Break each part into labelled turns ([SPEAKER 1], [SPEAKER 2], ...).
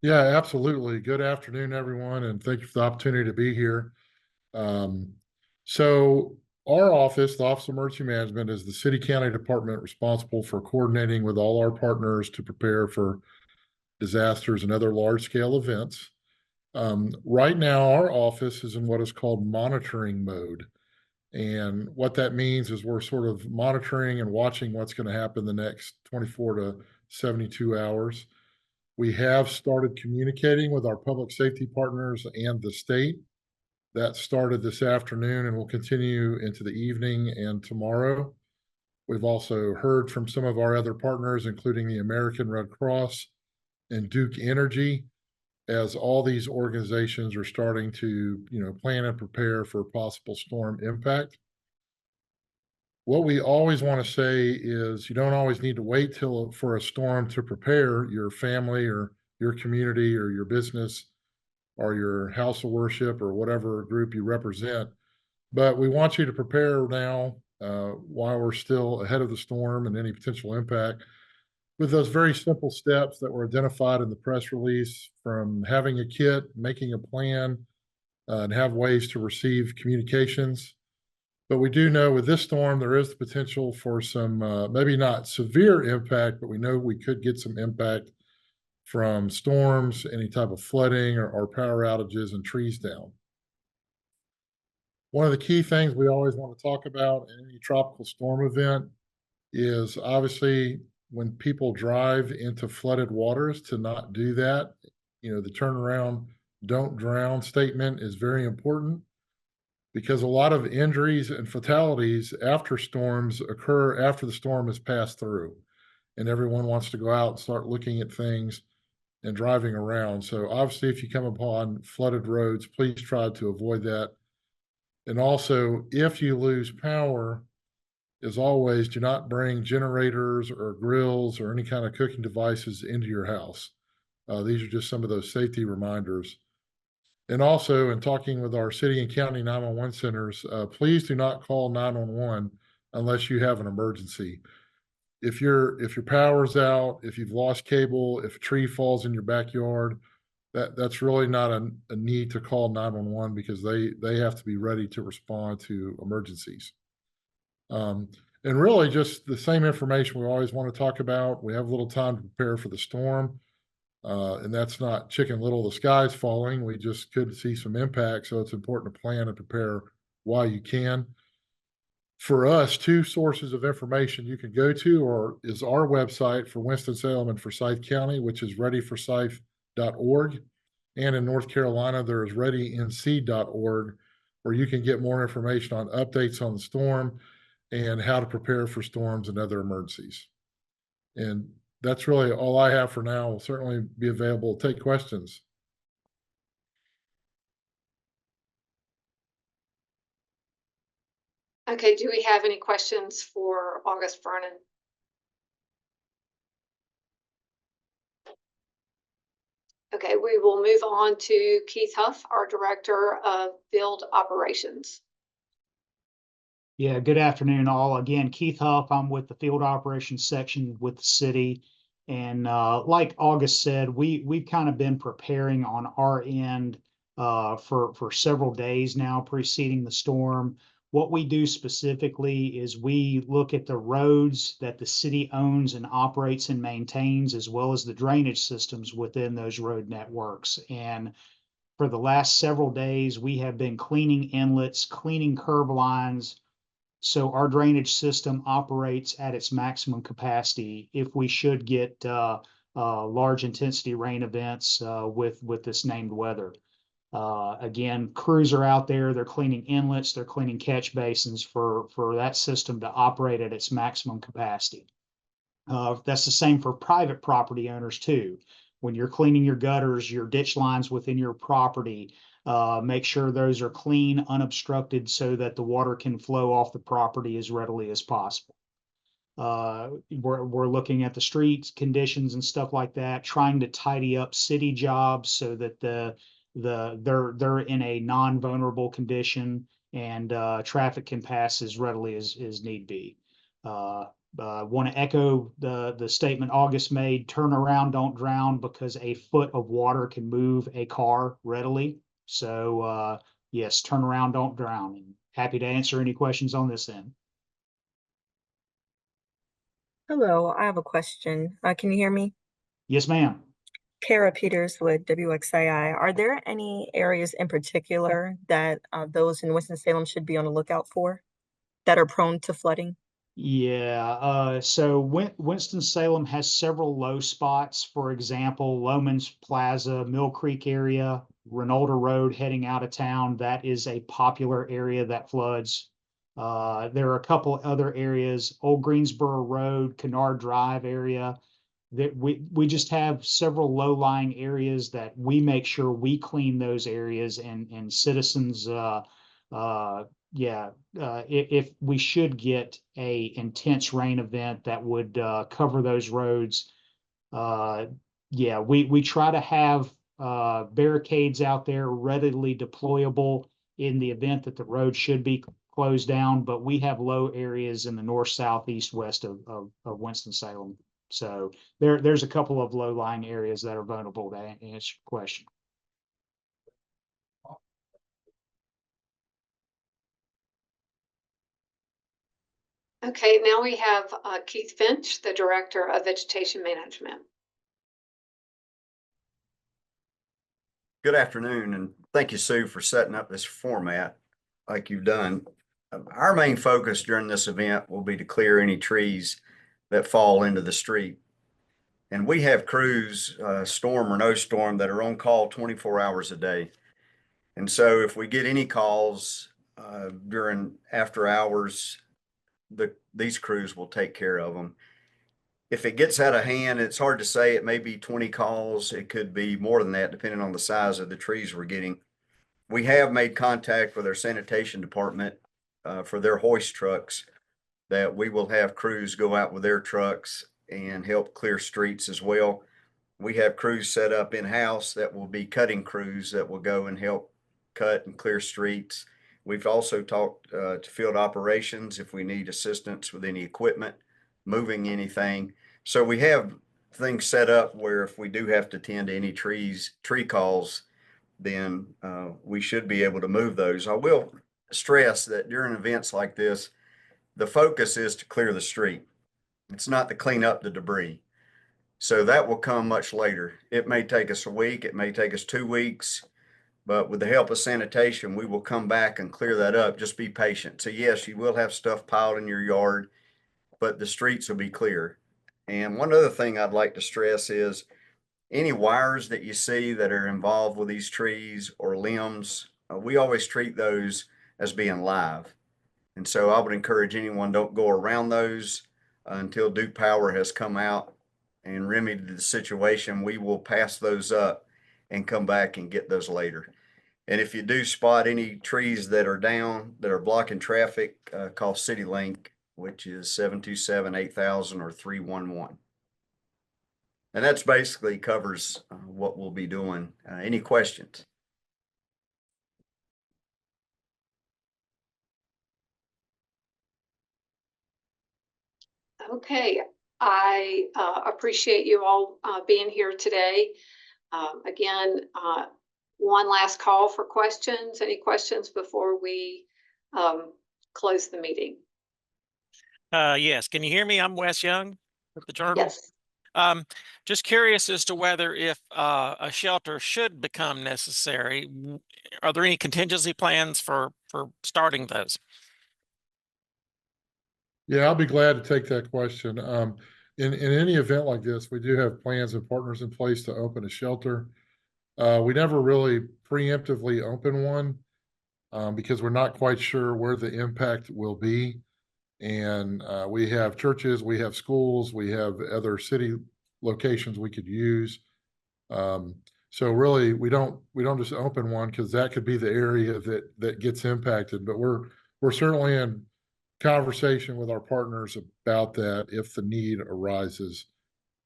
[SPEAKER 1] Yeah, absolutely. Good afternoon, everyone, and thank you for the opportunity to be here. Um, so our office, the Office of Emergency Management, is the city county department responsible for coordinating with all our partners to prepare for disasters and other large scale events. Right now, our office is in what is called monitoring mode. And what that means is we're sort of monitoring and watching what's going to happen the next 24 to 72 hours. We have started communicating with our public safety partners and the state. That started this afternoon and will continue into the evening and tomorrow. We've also heard from some of our other partners, including the American Red Cross and Duke Energy, as all these organizations are starting to, plan and prepare for possible storm impact. What we always want to say is you don't always need to wait till for a storm to prepare your family or your community or your business or your house of worship or whatever group you represent. But we want you to prepare now while we're still ahead of the storm and any potential impact with those very simple steps that were identified in the press release, from having a kit, making a plan, and have ways to receive communications. But we do know with this storm, there is the potential for some, maybe not severe impact, but we know we could get some impact from storms, any type of flooding or power outages and trees down. One of the key things we always want to talk about in any tropical storm event is obviously when people drive into flooded waters to not do that. The turnaround, don't drown statement is very important because a lot of injuries and fatalities after storms occur after the storm has passed through. And everyone wants to go out and start looking at things and driving around. So obviously, if you come upon flooded roads, please try to avoid that. And also, if you lose power, as always, do not bring generators or grills or any kind of cooking devices into your house. These are just some of those safety reminders. And also, in talking with our city and county 911 centers, please do not call 911 unless you have an emergency. If your power's out, if you've lost cable, if a tree falls in your backyard, that's really not a need to call 911 because they have to be ready to respond to emergencies. And really just the same information we always want to talk about. We have a little time to prepare for the storm. And that's not chicken little, the sky's falling. We just could see some impact. So it's important to plan and prepare while you can. For us, two sources of information you can go to is our website for Winston-Salem and Forsyth County, which is readyforsyth.org. And in North Carolina, there is readync.org, where you can get more information on updates on the storm and how to prepare for storms and other emergencies. And that's really all I have for now. We'll certainly be available to take questions.
[SPEAKER 2] Okay, do we have any questions for August Vernon? Okay, we will move on to Keith Huff, our Director of Field Operations.
[SPEAKER 3] Yeah, good afternoon, all. Again, Keith Huff. I'm with the Field Operations section with the city. And like August said, we've kind of been preparing on our end for several days now preceding the storm. What we do specifically is we look at the roads that the city owns and operates and maintains, as well as the drainage systems within those road networks. And for the last several days, we have been cleaning inlets, cleaning curb lines, so our drainage system operates at its maximum capacity if we should get large intensity rain events with this named weather. Again, crews are out there, they're cleaning inlets, they're cleaning catch basins for that system to operate at its maximum capacity. That's the same for private property owners too. When you're cleaning your gutters, your ditch lines within your property, make sure those are clean, unobstructed, so that the water can flow off the property as readily as possible. We're looking at the streets conditions and stuff like that, trying to tidy up city jobs so that they're in a non-vulnerable condition and traffic can pass as readily as need be. Want to echo the statement August made, turn around, don't drown, because a foot of water can move a car readily. So yes, turn around, don't drown. And happy to answer any questions on this end.
[SPEAKER 4] Hello, I have a question. Can you hear me?
[SPEAKER 3] Yes, ma'am.
[SPEAKER 4] Kara Peters with WXII. Are there any areas in particular that those in Winston-Salem should be on the lookout for that are prone to flooding?
[SPEAKER 3] Yeah, so Winston-Salem has several low spots. For example, Loman's Plaza, Mill Creek area, Renolda Road heading out of town. That is a popular area that floods. There are a couple other areas, Old Greensboro Road, Kennard Drive area, that we just have several low-lying areas that we make sure we clean those areas, and citizens if we should get a intense rain event that would cover those roads, we try to have barricades out there readily deployable in the event that the road should be closed down, but we have low areas in the north, south, east, west of Winston-Salem. So there's a couple of low-lying areas that are vulnerable, to answer your question.
[SPEAKER 2] Okay, now we have Keith Finch, the Director of Vegetation Management.
[SPEAKER 5] Good afternoon, and thank you, Sue, for setting up this format like you've done. Our main focus during this event will be to clear any trees that fall into the street. And we have crews, storm or no storm, that are on call 24 hours a day. And so if we get any calls during after hours, these crews will take care of them. If it gets out of hand, it's hard to say. It may be 20 calls. It could be more than that, depending on the size of the trees we're getting. We have made contact with our sanitation department for their hoist trucks, that we will have crews go out with their trucks and help clear streets as well. We have crews set up in-house that will be cutting crews that will go and help cut and clear streets. We've also talked to field operations if we need assistance with any equipment, moving anything. So we have things set up where if we do have to tend to any tree calls, then we should be able to move those. I will stress that during events like this, the focus is to clear the street. It's not to clean up the debris. So that will come much later. It may take us a week, it may take us 2 weeks, but with the help of sanitation, we will come back and clear that up. Just be patient. So yes, you will have stuff piled in your yard, but the streets will be clear. And one other thing I'd like to stress is any wires that you see that are involved with these trees or limbs, we always treat those as being live. And so I would encourage anyone, don't go around those until Duke Power has come out and remedied the situation. We will pass those up and come back and get those later. And if you do spot any trees that are down, that are blocking traffic, call CityLink, which is 727-8000 or 311. And that's basically covers what we'll be doing. Any questions?
[SPEAKER 2] Okay, I appreciate you all being here today. Again, one last call for questions. Any questions before we close the meeting?
[SPEAKER 6] Yes. Can you hear me? I'm Wes Young with the Journal.
[SPEAKER 2] Yes.
[SPEAKER 6] Just curious as to whether if a shelter should become necessary, are there any contingency plans for starting those?
[SPEAKER 1] Yeah, I'll be glad to take that question. In any event like this, we do have plans and partners in place to open a shelter. We never really preemptively open one because we're not quite sure where the impact will be. And we have churches, we have schools, we have other city locations we could use. So really, we don't just open one because that could be the area that gets impacted. But we're certainly in conversation with our partners about that if the need arises.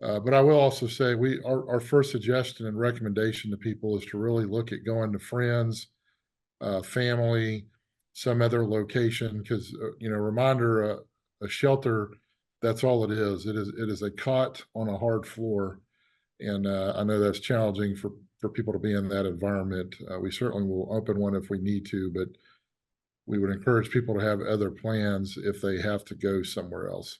[SPEAKER 1] But I will also say our first suggestion and recommendation to people is to really look at going to friends, family, some other location, because reminder, a shelter That's all it is. It is a cot on a hard floor. And I know that's challenging for people to be in that environment. We certainly will open one if we need to, but we would encourage people to have other plans if they have to go somewhere else.